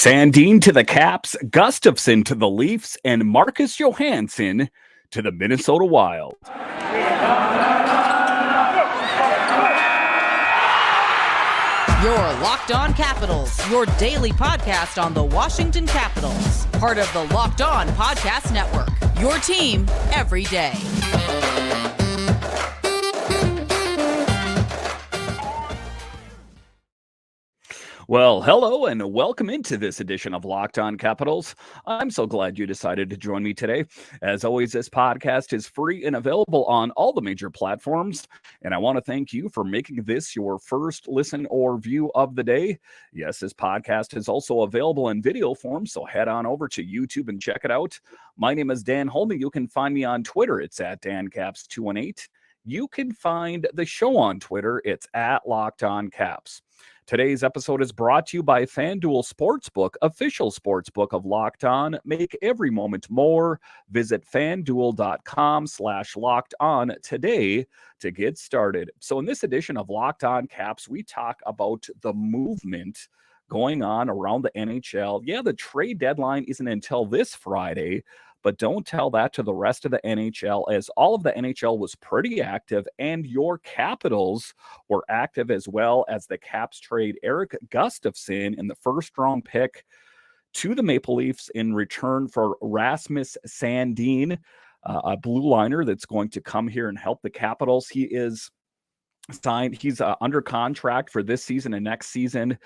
Sandin to the Caps, Gustafsson to the Leafs, and Marcus Johansson to the Minnesota Wild. You're Locked On Capitals, your daily podcast on the Washington Capitals. Part of the Locked On Podcast Network, your team every day. Well, hello and welcome into this edition of Locked On Capitals. I'm so glad you decided to join me today. As always, this podcast is free and available on all the major platforms. And I want to thank you for making this your first listen or view of the day. Yes, this podcast is also available in video form, so head on over to YouTube and check it out. My name is Dan Holme. You can find me on Twitter. It's at DanCaps218. You can find the show on Twitter. It's at Locked On Caps. Today's episode is brought to you by FanDuel Sportsbook, official sportsbook of Locked On. Make every moment more. Visit FanDuel.com/Locked On today to get started. So in this edition of Locked On Caps, we talk about the movement going on around the NHL. Yeah, the trade deadline isn't until this Friday, but don't tell that to the rest of the NHL, as all of the NHL was pretty active, and your Capitals were active as well, as the Caps trade Erik Gustafsson in the first-round pick to the Maple Leafs in return for Rasmus Sandin, a blue liner that's going to come here and help the Capitals. He is signed. He's under contract for this season and next season.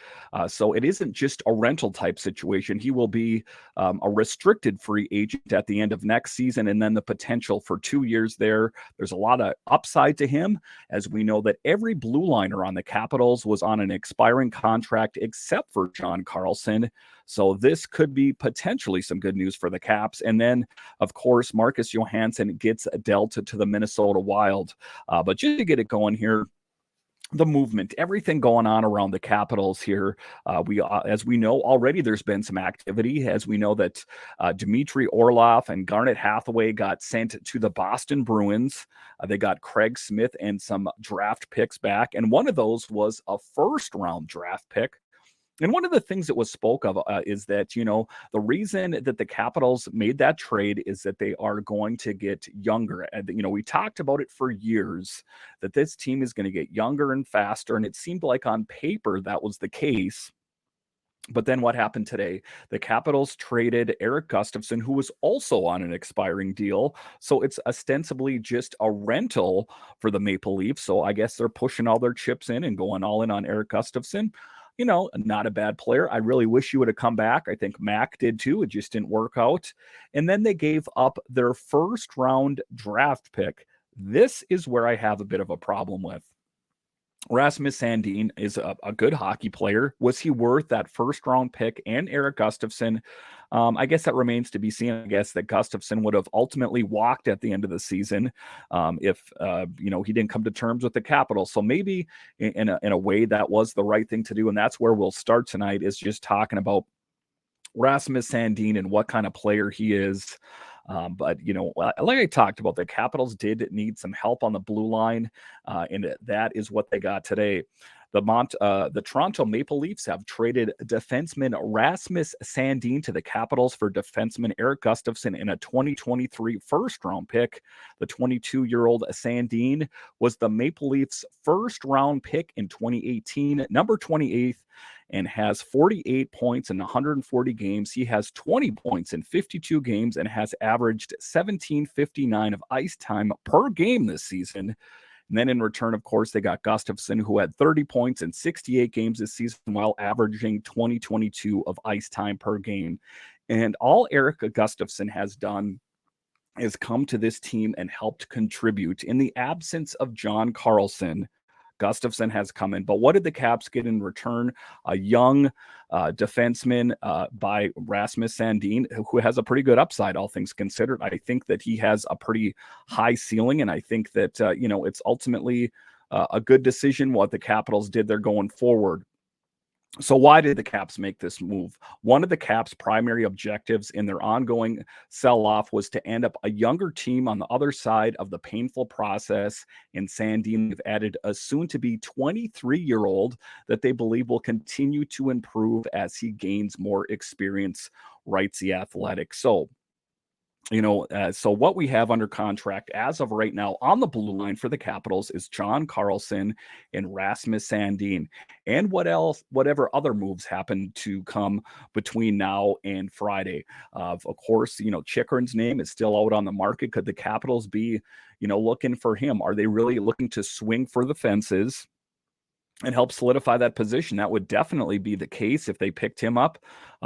So it isn't just a rental type situation. He will be a restricted free agent at the end of next season, and then the potential for 2 years there. There's a lot of upside to him, as we know that every blue liner on the Capitals was on an expiring contract except for John Carlson. So this could be potentially some good news for the Caps. And then, of course, Marcus Johansson gets dealt to the Minnesota Wild. But just to get it going here, the movement, everything going on around the Capitals here. As we know already, there's been some activity. As we know that Dmitry Orlov and Garnet Hathaway got sent to the Boston Bruins. They got Craig Smith and some draft picks back. And one of those was a first-round draft pick. And one of the things that was spoke of is that, the reason that the Capitals made that trade is that they are going to get younger. And, we talked about it for years, that this team is going to get younger and faster. And it seemed like on paper that was the case. But then what happened today? The Capitals traded Erik Gustafsson, who was also on an expiring deal. So it's ostensibly just a rental for the Maple Leafs. So I guess they're pushing all their chips in and going all in on Erik Gustafsson. Not a bad player. I really wish he would have come back. I think Mac did too. It just didn't work out. And then they gave up their first round draft pick. This is where I have a bit of a problem with. Rasmus Sandin is a good hockey player. Was he worth that first round pick and Erik Gustafsson? I guess that remains to be seen. I guess that Gustafsson would have ultimately walked at the end of the season if he didn't come to terms with the Capitals. So maybe in a way that was the right thing to do, and that's where we'll start tonight, is just talking about Rasmus Sandin and what kind of player he is. But like I talked about, the Capitals did need some help on the blue line, and that is what they got today. The Toronto Maple Leafs have traded defenseman Rasmus Sandin to the Capitals for defenseman Erik Gustafsson in a 2023 first-round pick. The 22-year-old Sandin was the Maple Leafs' first-round pick in 2018, number 28th, and has 48 points in 140 games. He has 20 points in 52 games and has averaged 17.59 of ice time per game this season. And then in return, of course, they got Gustafsson, who had 30 points in 68 games this season while averaging 20.22 of ice time per game. And all Erik Gustafsson has done is come to this team and helped contribute. In the absence of John Carlson, Gustafsson has come in. But what did the Caps get in return? A young defenseman by Rasmus Sandin, who has a pretty good upside, all things considered. I think that he has a pretty high ceiling, and I think that, it's ultimately a good decision what the Capitals did there going forward. So why did the Caps make this move? One of the Caps' primary objectives in their ongoing sell-off was to end up a younger team on the other side of the painful process. In Sandin, they've added a soon-to-be 23-year-old that they believe will continue to improve as he gains more experience, writes The Athletic. So so what we have under contract as of right now on the blue line for the Capitals is John Carlson and Rasmus Sandin, and whatever other moves happen to come between now and Friday. Of course, Chikrin's name is still out on the market. Could the Capitals be, looking for him? Are they really looking to swing for the fences and help solidify that position? That would definitely be the case if they picked him up.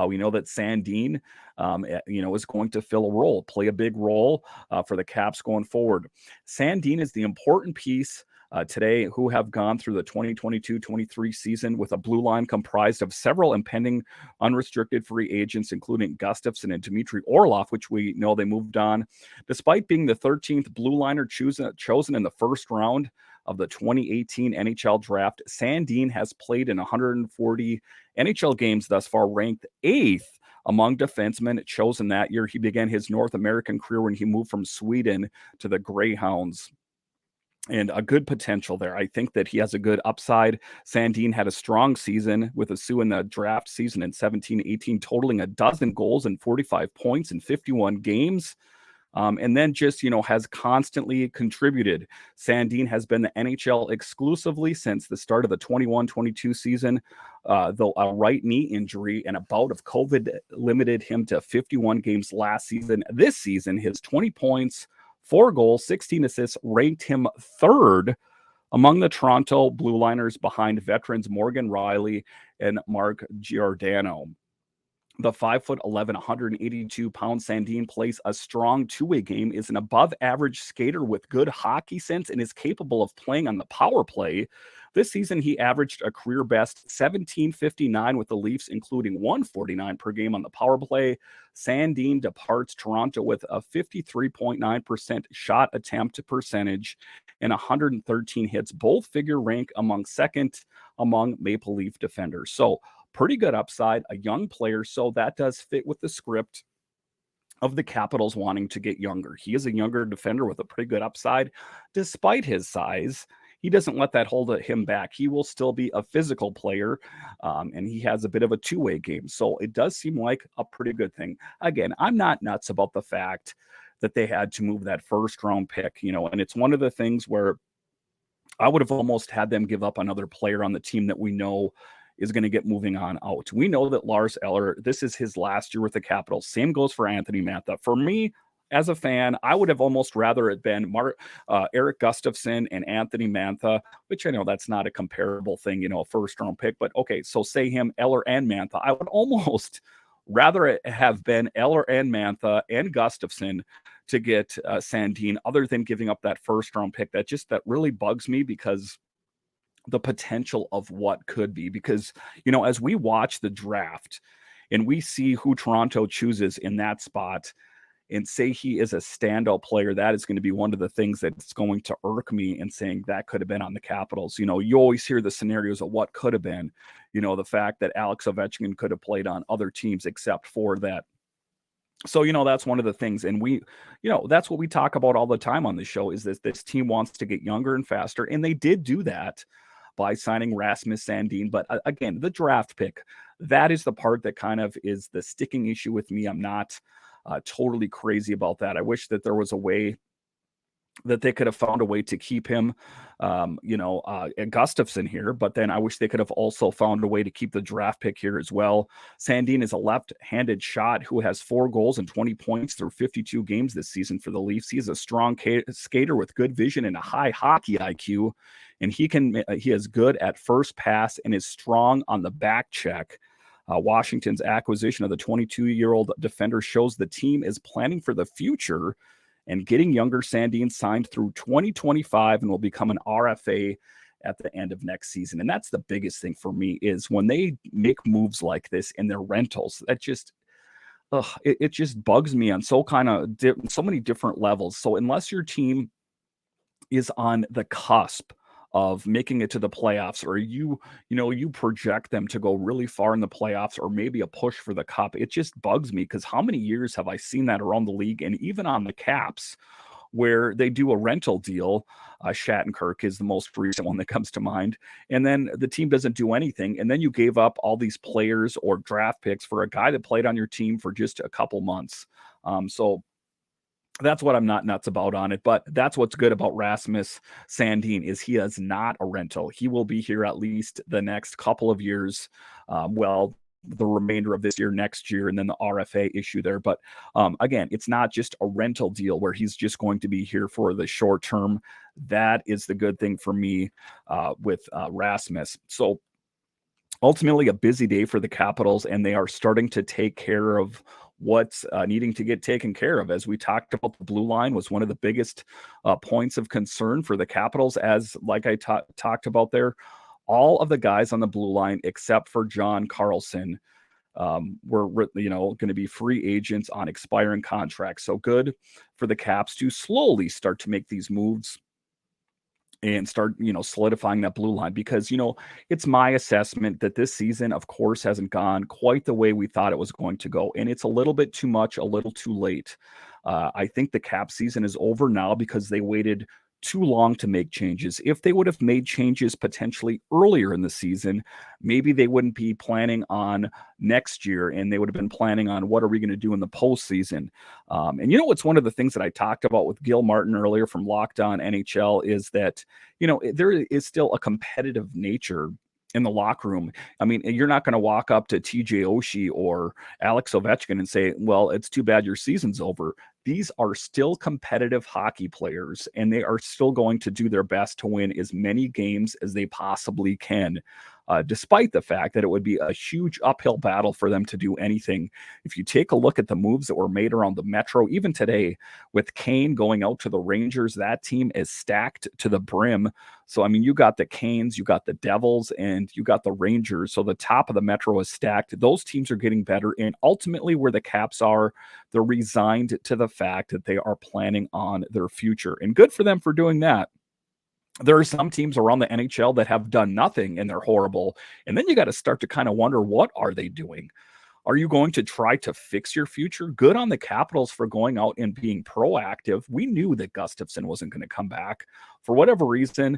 We know that Sandin, is going to fill a role, play a big role for the Caps going forward. Sandin is the important piece today who have gone through the 2022-23 season with a blue line comprised of several impending unrestricted free agents, including Gustafsson and Dmitry Orlov, which we know they moved on. Despite being the 13th blue liner chosen in the first round of the 2018 NHL Draft, Sandin has played in 140 NHL games thus far, ranked 8th among defensemen chosen that year. He began his North American career when he moved from Sweden to the Greyhounds. And a good potential there. I think that he has a good upside. Sandin had a strong season with the Sioux in the draft season in 17-18, totaling a dozen goals and 45 points in 51 games. And then just, has constantly contributed. Sandin has been the NHL exclusively since the start of the 21-22 season, though a right knee injury and a bout of COVID limited him to 51 games last season. This season, his 20 points, 4 goals, 16 assists ranked him 3rd among the Toronto Blue Liners behind veterans Morgan Rielly and Mark Giordano. The 5'11", 182-pound Sandin plays a strong two-way game, is an above-average skater with good hockey sense, and is capable of playing on the power play. This season, he averaged a career-best 17.59 with the Leafs, including 1.49 per game on the power play. Sandin departs Toronto with a 53.9% shot attempt percentage and 113 hits. Both figure rank among second among Maple Leaf defenders. So, pretty good upside, a young player, so that does fit with the script of the Capitals wanting to get younger. He is a younger defender with a pretty good upside. Despite his size, he doesn't let that hold him back. He will still be a physical player, and he has a bit of a two-way game. So it does seem like a pretty good thing. Again, I'm not nuts about the fact that they had to move that first-round pick, and it's one of the things where I would have almost had them give up another player on the team that we know is going to get moving on out. We know that Lars Eller, this is his last year with the Capitals. Same goes for Anthony Mantha. For me, as a fan, I would have almost rather it been Erik Gustafsson and Anthony Mantha, which I know that's not a comparable thing, a first-round pick. But okay, so say him, Eller and Mantha. I would almost rather it have been Eller and Mantha and Gustafsson to get Sandin, other than giving up that first-round pick. That really bugs me, because the potential of what could be, because, as we watch the draft and we see who Toronto chooses in that spot and say he is a standout player, that is going to be one of the things that's going to irk me in saying that could have been on the Capitals. You always hear the scenarios of what could have been, the fact that Alex Ovechkin could have played on other teams except for that. So, that's one of the things. And we, that's what we talk about all the time on the show, is this team wants to get younger and faster. And they did do that by signing Rasmus Sandin. But again, the draft pick, that is the part that kind of is the sticking issue with me. I'm not totally crazy about that. I wish that there was a way that they could have found a way to keep him, Gustafsson here, but then I wish they could have also found a way to keep the draft pick here as well. Sandin is a left-handed shot who has 4 goals and 20 points through 52 games this season for the Leafs. He is a strong skater with good vision and a high hockey IQ, and he is good at first pass and is strong on the back check. Washington's acquisition of the 22-year-old defender shows the team is planning for the future and getting younger. Sandin signed through 2025 and will become an RFA at the end of next season. And that's the biggest thing for me, is when they make moves like this in their rentals, that just, it just bugs me on so many different levels. So unless your team is on the cusp of making it to the playoffs, or you project them to go really far in the playoffs, or maybe a push for the cup. It just bugs me because how many years have I seen that around the league and even on the Caps, where they do a rental deal. Shattenkirk is the most recent one that comes to mind. And then the team doesn't do anything. And then you gave up all these players or draft picks for a guy that played on your team for just a couple months. So that's what I'm not nuts about on it. But that's what's good about Rasmus Sandin is he is not a rental. He will be here at least the next couple of years. The remainder of this year, next year, and then the RFA issue there. But again, it's not just a rental deal where he's just going to be here for the short term. That is the good thing for me with Rasmus. So ultimately a busy day for the Capitals, and they are starting to take care of what's needing to get taken care of. As we talked about, the blue line was one of the biggest points of concern for the Capitals, as like I talked about there. All of the guys on the blue line, except for John Carlson, were going to be free agents on expiring contracts. So good for the Caps to slowly start to make these moves and start, solidifying that blue line, because, it's my assessment that this season, of course, hasn't gone quite the way we thought it was going to go. And it's a little bit too much, a little too late. I think the Cap season is over now because they waited too long to make changes. If they would have made changes potentially earlier in the season, maybe they wouldn't be planning on next year, and they would have been planning on what are we going to do in the postseason. And what's one of the things that I talked about with Gil Martin earlier from Locked On NHL is that, there is still a competitive nature in the locker room. I mean, you're not going to walk up to TJ Oshie or Alex Ovechkin and say, well, it's too bad your season's over. These are still competitive hockey players, and they are still going to do their best to win as many games as they possibly can, despite the fact that it would be a huge uphill battle for them to do anything. If you take a look at the moves that were made around the Metro, even today, with Kane going out to the Rangers, that team is stacked to the brim. So, I mean, you got the Canes, you got the Devils, and you got the Rangers. So the top of the Metro is stacked. Those teams are getting better. And ultimately, where the Caps are, they're resigned to the fact that they are planning on their future. And good for them for doing that. There are some teams around the NHL that have done nothing and they're horrible. And then you got to start to kind of wonder, what are they doing? Are you going to try to fix your future? Good on the Capitals for going out and being proactive. We knew that Gustafsson wasn't going to come back. For whatever reason,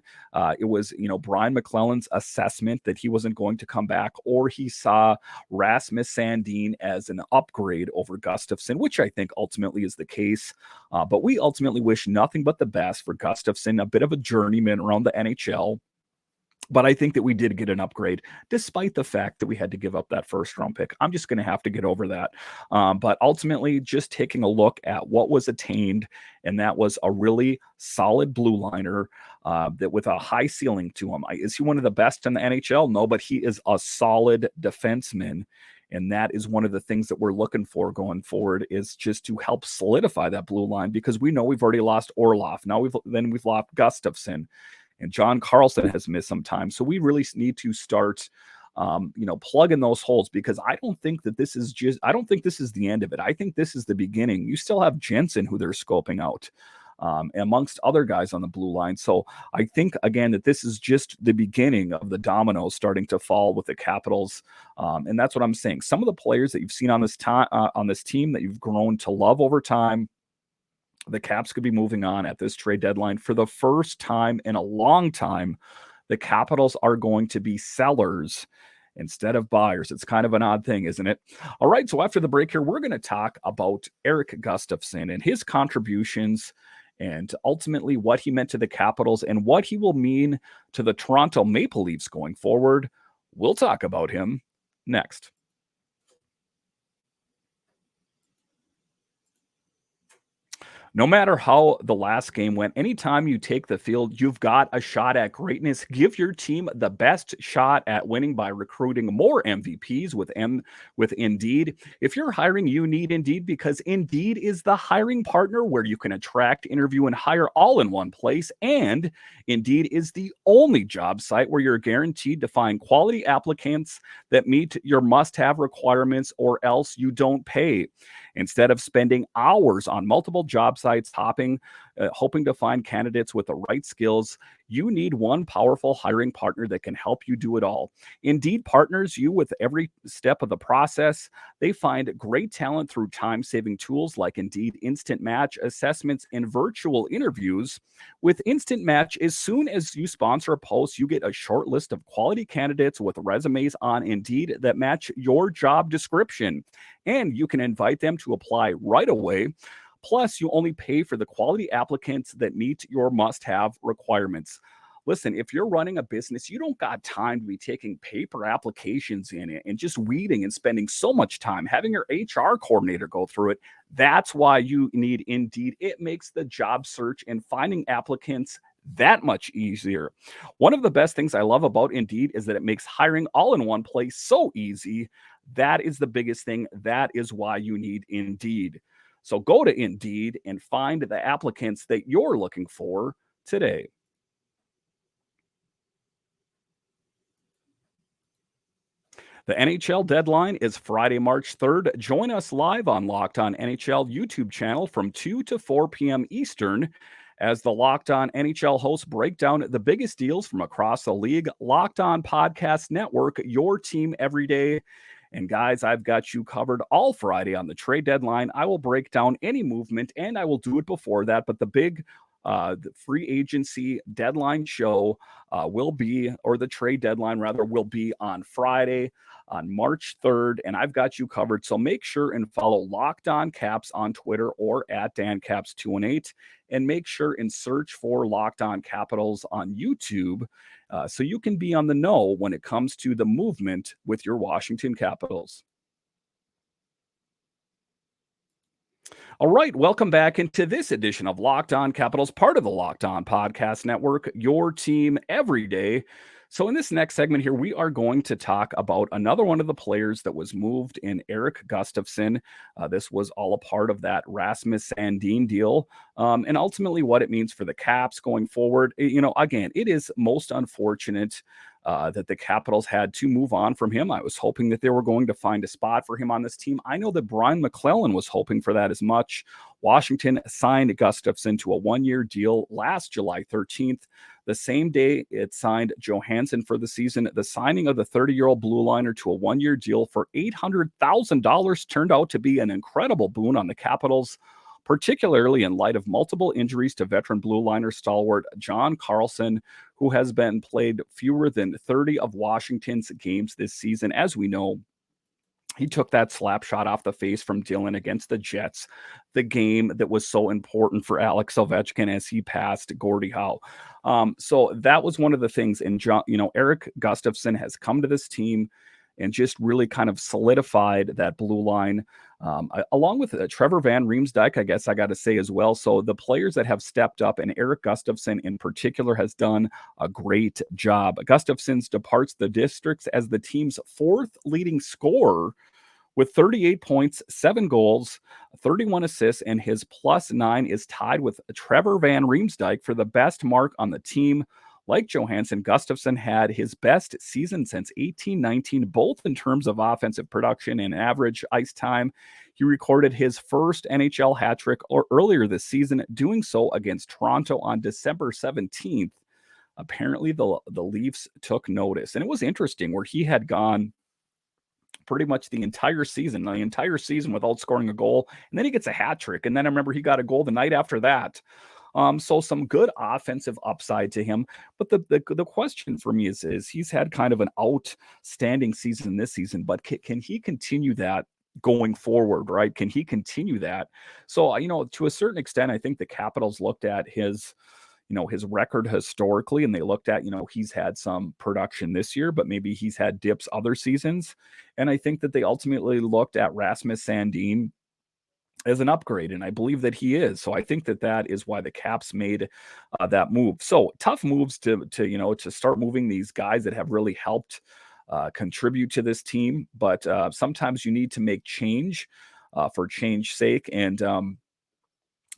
it was, Brian McClellan's assessment that he wasn't going to come back, or he saw Rasmus Sandin as an upgrade over Gustafsson, which I think ultimately is the case. But we ultimately wish nothing but the best for Gustafsson, a bit of a journeyman around the NHL. But I think that we did get an upgrade, despite the fact that we had to give up that first round pick. I'm just going to have to get over that. But ultimately, just taking a look at what was attained, and that was a really solid blue liner that with a high ceiling to him. Is he one of the best in the NHL? No, but he is a solid defenseman. And that is one of the things that we're looking for going forward, is just to help solidify that blue line, because we know we've already lost Orlov. Now we've lost Gustafsson. And John Carlson has missed some time. So we really need to start, plugging those holes, because I don't think this is the end of it. I think this is the beginning. You still have Jensen, who they're scoping out, amongst other guys on the blue line. So I think, again, that this is just the beginning of the dominoes starting to fall with the Capitals. And that's what I'm saying. Some of the players that you've seen on this team that you've grown to love over time, the Caps could be moving on at this trade deadline. For the first time in a long time, the Capitals are going to be sellers instead of buyers. It's kind of an odd thing, isn't it? All right, so after the break here, we're going to talk about Erik Gustafsson and his contributions, and ultimately what he meant to the Capitals and what he will mean to the Toronto Maple Leafs going forward. We'll talk about him next. No matter how the last game went, anytime you take the field, you've got a shot at greatness. Give your team the best shot at winning by recruiting more MVPs with Indeed. If you're hiring, you need Indeed, because Indeed is the hiring partner where you can attract, interview, and hire all in one place. And Indeed is the only job site where you're guaranteed to find quality applicants that meet your must-have requirements, or else you don't pay. Instead of spending hours on multiple job sites hopping, hoping to find candidates with the right skills, you need one powerful hiring partner that can help you do it all. Indeed partners you with every step of the process. They find great talent through time-saving tools like Indeed Instant Match assessments and virtual interviews. With Instant Match, as soon as you sponsor a post, you get a short list of quality candidates with resumes on Indeed that match your job description, and you can invite them to apply right away. Plus, you only pay for the quality applicants that meet your must-have requirements. Listen, if you're running a business, you don't got time to be taking paper applications in it and just weeding and spending so much time having your HR coordinator go through it. That's why you need Indeed. It makes the job search and finding applicants that much easier. One of the best things I love about Indeed is that it makes hiring all in one place so easy. That is the biggest thing. That is why you need Indeed. So go to Indeed and find the applicants that you're looking for today. The NHL deadline is Friday, March 3rd. Join us live on Locked On NHL YouTube channel from 2 to 4 p.m. Eastern as the Locked On NHL hosts break down the biggest deals from across the league. Locked On Podcast Network, your team every day. And guys, I've got you covered all Friday on the trade deadline. I will break down any movement, and I will do it before that. But the big the free agency deadline show will be, or the trade deadline rather, will be on Friday, on March 3rd. And I've got you covered. So make sure and follow Locked On Caps on Twitter or at DanCaps218. And make sure and search for Locked On Capitals on YouTube so you can be on the know when it comes to the movement with your Washington Capitals. All right, welcome back into this edition of Locked On Capitals, part of the Locked On Podcast Network, your team every day. So in this next segment here, we are going to talk about another one of the players that was moved in Erik Gustafsson. This was all a part of that Rasmus Sandin deal, and ultimately what it means for the Caps going forward. You know, again, it is most unfortunate that the Capitals had to move on from him. I was hoping that they were going to find a spot for him on this team. I know that Brian McClellan was hoping for that as much. Washington signed Gustafsson to a one-year deal last July 13th. The same day it signed Johansson for the season. The signing of the 30-year-old blue liner to a one-year deal for $800,000 turned out to be an incredible boon on the Capitals, particularly in light of multiple injuries to veteran blue liner stalwart John Carlson, who has been played fewer than 30 of Washington's games this season. As we know, he took that slap shot off the face from Dylan against the Jets, the game that was so important for Alex Ovechkin as he passed Gordie Howe. So that was one of the things. And John, Erik Gustafsson has come to this team and just really kind of solidified that blue line, along with Trevor van Riemsdyk, I guess I got to say as well. So the players that have stepped up, and Erik Gustafsson in particular has done a great job. Gustafsson departs the districts as the team's fourth leading scorer with 38 points, 7 goals, 31 assists, and his +9 is tied with Trevor van Riemsdyk for the best mark on the team. Like Johansson, Gustafsson had his best season since 18-19, both in terms of offensive production and average ice time. He recorded his first NHL hat trick earlier this season, doing so against Toronto on December 17th. Apparently, the Leafs took notice. And it was interesting where he had gone pretty much the entire season without scoring a goal. And then he gets a hat trick. And then I remember he got a goal the night after that. So some good offensive upside to him. But the question for me is he's had kind of an outstanding season this season, but can he continue that going forward, right? Can he continue that? So, to a certain extent, I think the Capitals looked at his record historically, and they looked at, he's had some production this year, but maybe he's had dips other seasons. And I think that they ultimately looked at Rasmus Sandin as an upgrade, and I believe that he is. So I think that is why the Caps made that move. So tough moves to start moving these guys that have really helped contribute to this team. But sometimes you need to make change for change's sake, and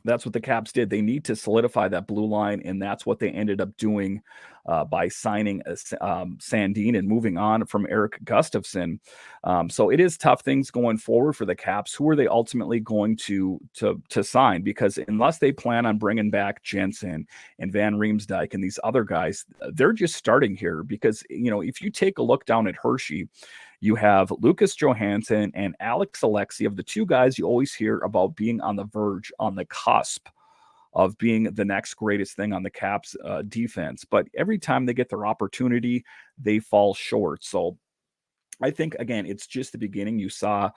that's what the Caps did. They need to solidify that blue line, and that's what they ended up doing by signing Sandin and moving on from Erik Gustafsson. So it is tough things going forward for the Caps. Who are they ultimately going to sign? Because unless they plan on bringing back Jensen and Van Riemsdyk and these other guys, they're just starting here. Because, if you take a look down at Hershey, you have Lucas Johansson and Alex Alexiev, the two guys you always hear about being on the verge, on the cusp of being the next greatest thing on the Caps defense. But every time they get their opportunity, they fall short. So I think, again, it's just the beginning. You saw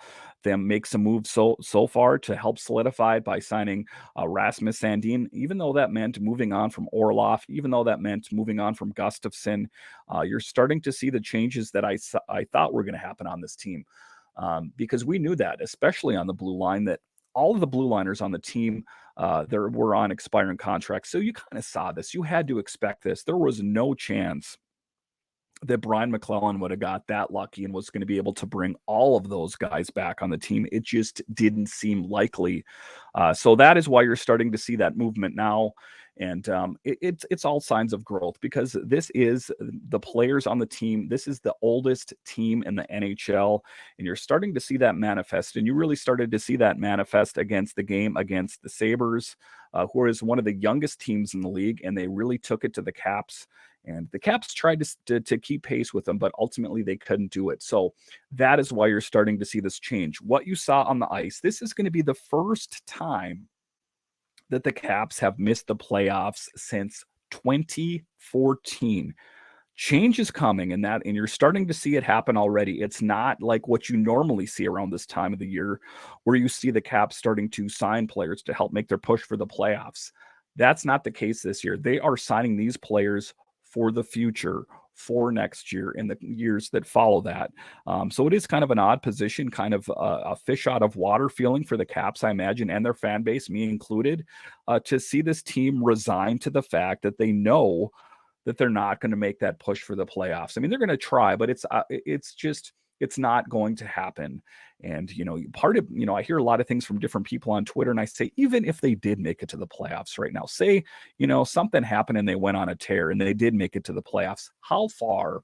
them make some moves so far to help solidify it by signing Rasmus Sandin, even though that meant moving on from Orlov, even though that meant moving on from Gustafsson. You're starting to see the changes that I thought were going to happen on this team, because we knew that, especially on the blue line, that all of the blue liners on the team were on expiring contracts. So you kind of saw this. You had to expect this. There was no chance that Brian McClellan would have got that lucky and was going to be able to bring all of those guys back on the team. It just didn't seem likely. So that is why you're starting to see that movement now. And it's all signs of growth, because this is the players on the team. This is the oldest team in the NHL, and you're starting to see that manifest. And you really started to see that manifest against the Sabres, who is one of the youngest teams in the league, and they really took it to the Caps. And the Caps tried to keep pace with them, but ultimately they couldn't do it. So that is why you're starting to see this change. What you saw on the ice, this is going to be the first time that the Caps have missed the playoffs since 2014. Change is coming, and you're starting to see it happen already. It's not like what you normally see around this time of the year, where you see the Caps starting to sign players to help make their push for the playoffs. That's not the case this year. They are signing these players for the future, for next year and the years that follow that. So it is kind of an odd position, kind of a fish out of water feeling for the Caps, I imagine, and their fan base, me included, to see this team resign to the fact that they know that they're not going to make that push for the playoffs. I mean, they're going to try, but it's not going to happen. And, I hear a lot of things from different people on Twitter, and I say, even if they did make it to the playoffs right now, say, something happened and they went on a tear and they did make it to the playoffs, how far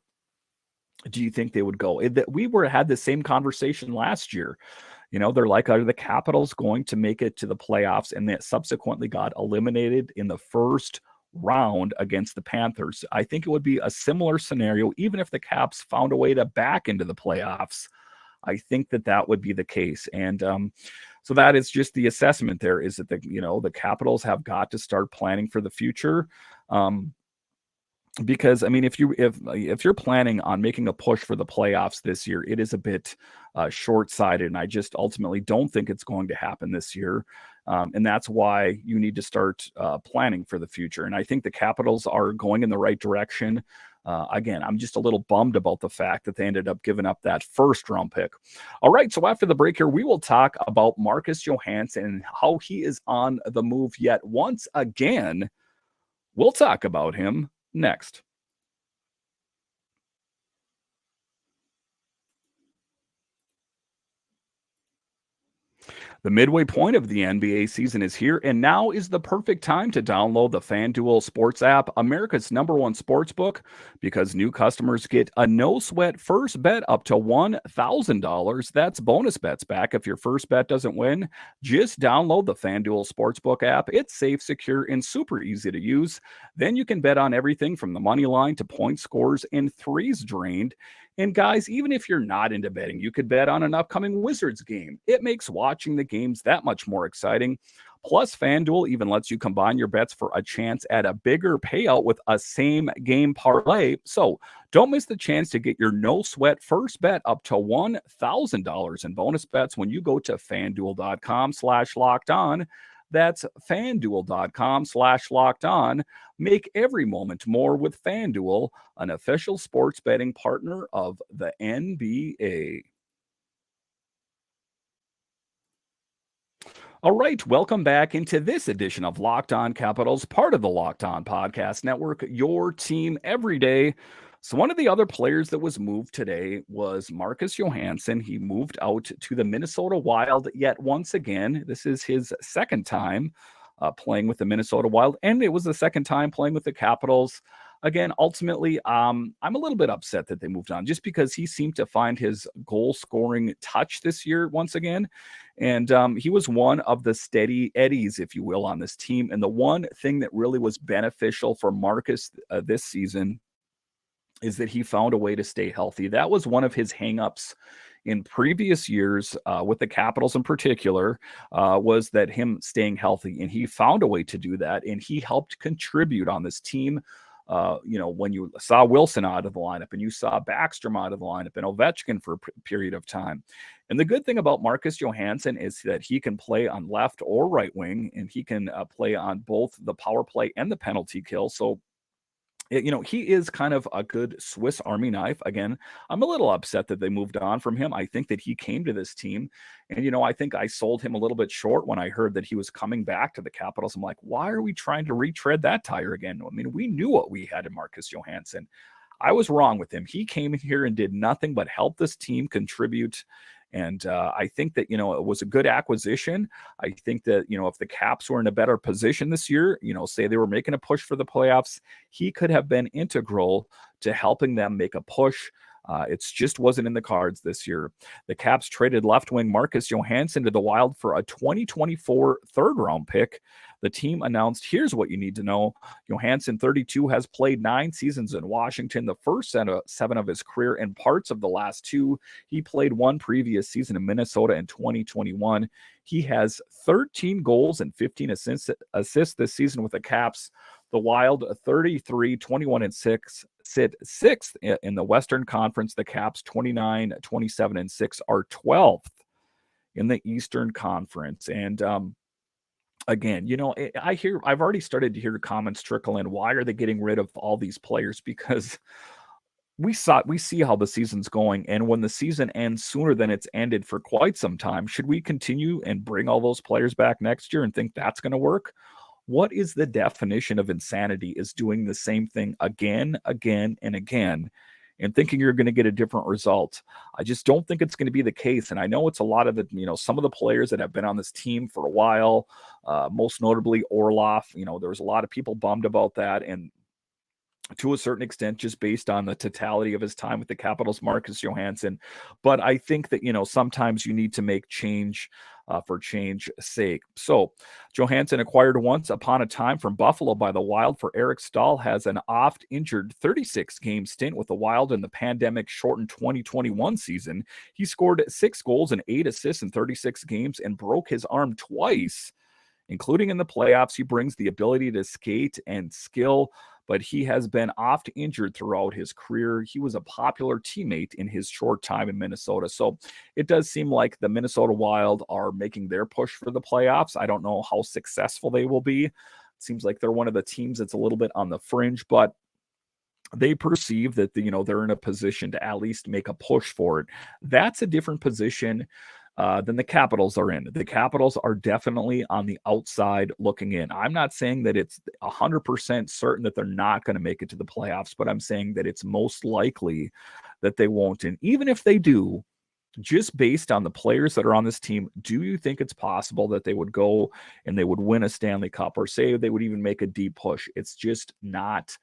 do you think they would go? We had the same conversation last year. They're like, are the Capitals going to make it to the playoffs? And they subsequently got eliminated in the first round against the Panthers. I think it would be a similar scenario, even if the Caps found a way to back into the playoffs. I think that would be the case. And so that is just the assessment there, is that the Capitals have got to start planning for the future. Because I mean, if you're planning on making a push for the playoffs this year, it is a bit short-sighted, and I just ultimately don't think it's going to happen this year. And that's why you need to start planning for the future. And I think the Capitals are going in the right direction. Again, I'm just a little bummed about the fact that they ended up giving up that first-round pick. All right, so after the break here, we will talk about Marcus Johansson and how he is on the move yet once again. We'll talk about him next. The midway point of the NBA season is here, and now is the perfect time to download the FanDuel Sports app, America's #1 sports book, because new customers get a no-sweat first bet up to $1,000. That's bonus bets back if your first bet doesn't win. Just download the FanDuel Sportsbook app. It's safe, secure, and super easy to use. Then you can bet on everything from the money line to point scores and threes drained. And guys, even if you're not into betting, you could bet on an upcoming Wizards game. It makes watching the games that much more exciting. Plus, FanDuel even lets you combine your bets for a chance at a bigger payout with a same game parlay. So don't miss the chance to get your no sweat first bet up to $1,000 in bonus bets when you go to FanDuel.com/locked-on. That's FanDuel.com/locked-on. Make every moment more with FanDuel, an official sports betting partner of the NBA. All right, welcome back into this edition of Locked On Capitals, part of the Locked On Podcast Network, your team every day. So one of the other players that was moved today was Marcus Johansson. He moved out to the Minnesota Wild yet once again. This is his second time playing with the Minnesota Wild, and it was the second time playing with the Capitals. again, ultimately, I'm a little bit upset that they moved on just because he seemed to find his goal scoring touch this year once again. And he was one of the steady eddies, if you will, on this team. And the one thing that really was beneficial for Marcus this season is that he found a way to stay healthy. That was one of his hangups in previous years with the Capitals in particular, was that him staying healthy. And he found a way to do that. And he helped contribute on this team. When you saw Wilson out of the lineup and you saw Backstrom out of the lineup and Ovechkin for a period of time. And the good thing about Marcus Johansson is that he can play on left or right wing, and he can play on both the power play and the penalty kill. So he is kind of a good Swiss Army knife. Again, I'm a little upset that they moved on from him. I think that he came to this team, and, I think I sold him a little bit short when I heard that he was coming back to the Capitals. I'm like, why are we trying to retread that tire again? I mean, we knew what we had in Marcus Johansson. I was wrong with him. He came in here and did nothing but help this team contribute. And I think that, it was a good acquisition. I think that, if the Caps were in a better position this year, say they were making a push for the playoffs, he could have been integral to helping them make a push. It just wasn't in the cards this year. The Caps traded left wing Marcus Johansson to the Wild for a 2024 third-round pick. The team announced, here's what you need to know. Johansson, 32, has played 9 seasons in Washington, the first 7 of his career, and parts of the last 2. He played 1 previous season in Minnesota in 2021. He has 13 goals and 15 assists this season with the Caps. The Wild, 33, 21-6, sit 6th in the Western Conference. The Caps, 29, 27-6, are 12th in the Eastern Conference. And again, I've already started to hear comments trickle in. Why are they getting rid of all these players? Because we see how the season's going, and when the season ends sooner than it's ended for quite some time, should we continue and bring all those players back next year and think that's going to work? What is the definition of insanity is doing the same thing again, and again, and thinking you're going to get a different result. I just don't think it's going to be the case. And I know it's a lot of some of the players that have been on this team for a while, most notably Orlov. There was a lot of people bummed about that. And to a certain extent, just based on the totality of his time with the Capitals, Marcus Johansson. But I think that, sometimes you need to make change for change's sake. So Johansson, acquired once upon a time from Buffalo by the Wild for Eric Stahl, has an oft-injured 36-game stint with the Wild in the pandemic-shortened 2021 season. He scored 6 goals and 8 assists in 36 games and broke his arm twice, including in the playoffs. He brings the ability to skate and skill, but he has been oft injured throughout his career. He was a popular teammate in his short time in Minnesota. So it does seem like the Minnesota Wild are making their push for the playoffs. I don't know how successful they will be. It seems like they're one of the teams that's a little bit on the fringe, but they perceive that they're in a position to at least make a push for it. That's a different position than the Capitals are in. The Capitals are definitely on the outside looking in. I'm not saying that it's 100% certain that they're not going to make it to the playoffs, but I'm saying that it's most likely that they won't. And even if they do, just based on the players that are on this team, do you think it's possible that they would go and they would win a Stanley Cup, or say they would even make a deep push? It's just not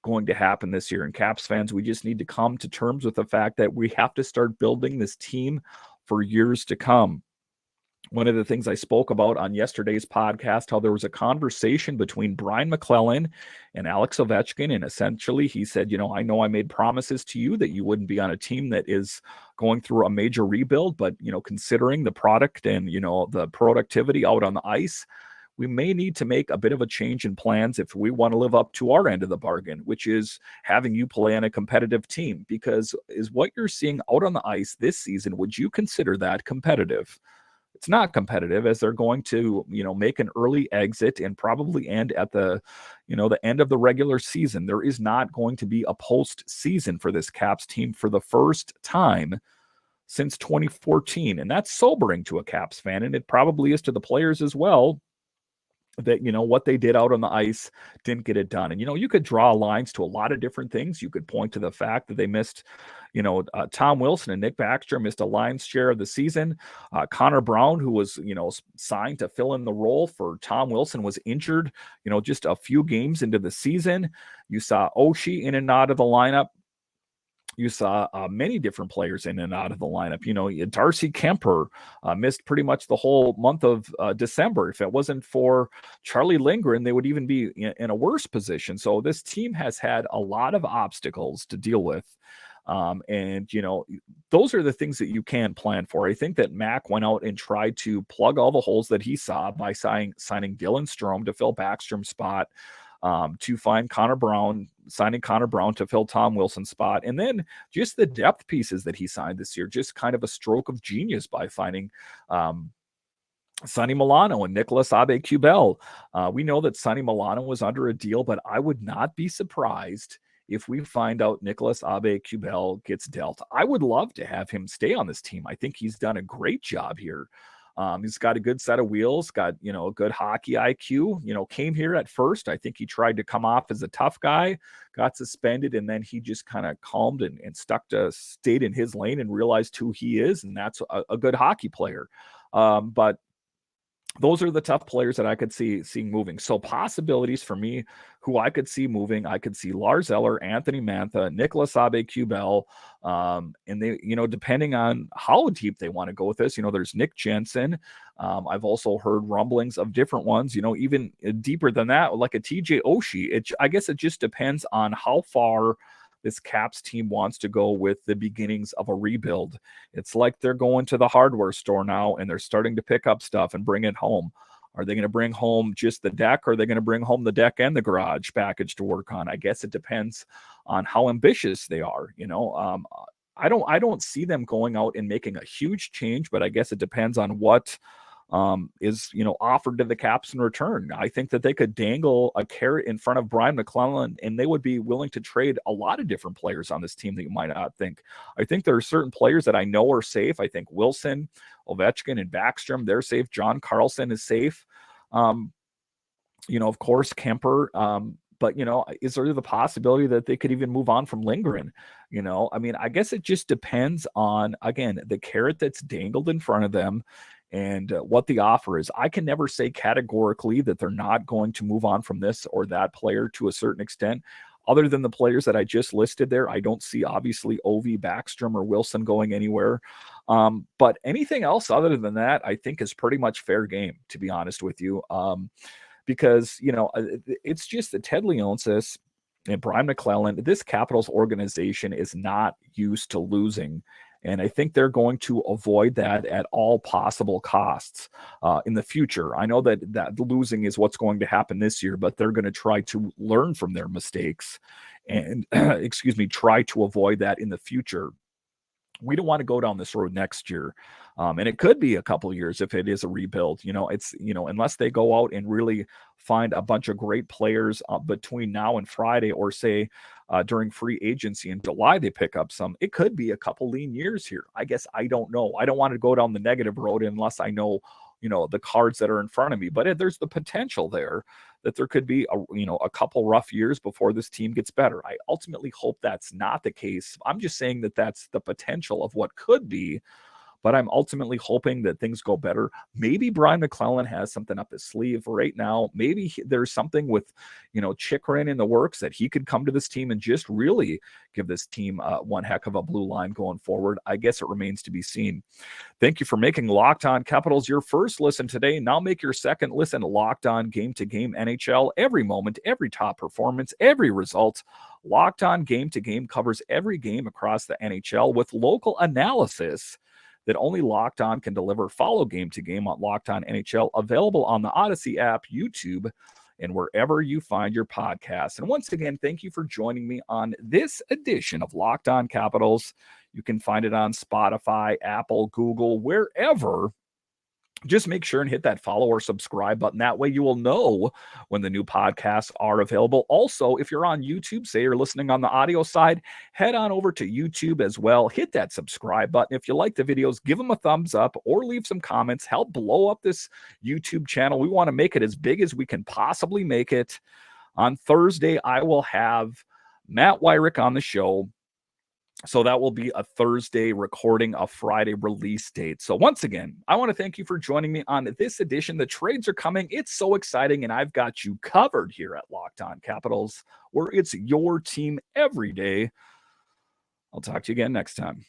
going to happen this year. And Caps fans, we just need to come to terms with the fact that we have to start building this team for years to come. One of the things I spoke about on yesterday's podcast, how there was a conversation between Brian McClellan and Alex Ovechkin, and essentially he said, I know I made promises to you that you wouldn't be on a team that is going through a major rebuild, but considering the product and the productivity out on the ice, we may need to make a bit of a change in plans if we want to live up to our end of the bargain, which is having you play on a competitive team. Because is what you're seeing out on the ice this season, would you consider that competitive? It's not competitive, as they're going to, make an early exit and probably end at the end of the regular season. There is not going to be a postseason for this Caps team for the first time since 2014. And that's sobering to a Caps fan, and it probably is to the players as well. that, what they did out on the ice didn't get it done. And, you could draw lines to a lot of different things. You could point to the fact that they missed, Tom Wilson and Nick Backstrom missed a lion's share of the season. Connor Brown, who was, signed to fill in the role for Tom Wilson, was injured, just a few games into the season. You saw Oshie in and out of the lineup. You saw many different players in and out of the lineup. Darcy Kemper missed pretty much the whole month of December. If it wasn't for Charlie Lindgren, they would even be in a worse position. So this team has had a lot of obstacles to deal with. And those are the things that you can plan for. I think that Mac went out and tried to plug all the holes that he saw by signing Dylan Strome to fill Backstrom's spot. To find signing Connor Brown to fill Tom Wilson's spot. And then just the depth pieces that he signed this year, just kind of a stroke of genius by finding Sonny Milano and Nicholas Aube-Kubel. We know that Sonny Milano was under a deal, but I would not be surprised if we find out Nicholas Aube-Kubel gets dealt. I would love to have him stay on this team. I think he's done a great job here. He's got a good set of wheels, got, a good hockey IQ, came here at first. I think he tried to come off as a tough guy, got suspended, and then he just kind of calmed and stayed in his lane and realized who he is. And that's a good hockey player. But those are the tough players that I could see moving. So possibilities for me, who I could see moving, I could see Lars Eller, Anthony Mantha, Nicholas Aube-Kubel, and they, depending on how deep they want to go with this, there's Nick Jensen. I've also heard rumblings of different ones, even deeper than that, like a TJ Oshie. I guess it just depends on how far this Caps team wants to go with the beginnings of a rebuild. It's like they're going to the hardware store now and they're starting to pick up stuff and bring it home. Are they going to bring home just the deck, or are they going to bring home the deck and the garage package to work on? I guess it depends on how ambitious they are. I don't see them going out and making a huge change, but I guess it depends on what is offered to the Caps in return. I think that they could dangle a carrot in front of Brian McClellan, and they would be willing to trade a lot of different players on this team that you might not think. I think there are certain players that I know are safe. I think Wilson, Ovechkin, and Backstrom, they're safe. John Carlson is safe. Of course, Kemper. But, is there the possibility that they could even move on from Lindgren? I guess it just depends on, again, the carrot that's dangled in front of them and what the offer is. I can never say categorically that they're not going to move on from this or that player to a certain extent. Other than the players that I just listed there, I don't see, obviously, Ovi, Backstrom, or Wilson going anywhere. But anything else other than that, I think is pretty much fair game, to be honest with you. Because, it's just that Ted Leonsis and Brian McClellan, this Capitals organization is not used to losing. And I think they're going to avoid that at all possible costs in the future. I know that losing is what's going to happen this year, but they're going to try to learn from their mistakes and, try to avoid that in the future. We don't want to go down this road next year. And it could be a couple of years if it is a rebuild. It's, unless they go out and really find a bunch of great players between now and Friday, or say during free agency in July, they pick up some. It could be a couple lean years here. I guess I don't know. I don't want to go down the negative road unless I know, the cards that are in front of me. But there's the potential there that there could be a couple rough years before this team gets better. I ultimately hope that's not the case. I'm just saying that that's the potential of what could be. But I'm ultimately hoping that things go better. Maybe Brian McClellan has something up his sleeve right now. Maybe there's something with, Chychrun in the works that he could come to this team and just really give this team one heck of a blue line going forward. I guess it remains to be seen. Thank you for making Locked On Capitals your first listen today. Now make your second listen Locked On Game to Game NHL. Every moment, every top performance, every result. Locked On Game to Game covers every game across the NHL with local analysis that only Locked On can deliver. Follow Game to Game on Locked On NHL, available on the Odyssey app, YouTube, and wherever you find your podcasts. And once again, thank you for joining me on this edition of Locked On Capitals. You can find it on Spotify, Apple, Google, wherever just make sure and hit that follow or subscribe button. That way you will know when the new podcasts are available. Also, if you're on YouTube, say you're listening on the audio side, head on over to YouTube as well. Hit that subscribe button. If you like the videos, give them a thumbs up or leave some comments. Help blow up this YouTube channel. We want to make it as big as we can possibly make it. On Thursday, I will have Matt Wyrick on the show. So that will be a Thursday recording, a Friday release date. So once again, I want to thank you for joining me on this edition. The trades are coming. It's so exciting, and I've got you covered here at Locked On Capitals, where it's your team every day. I'll talk to you again next time.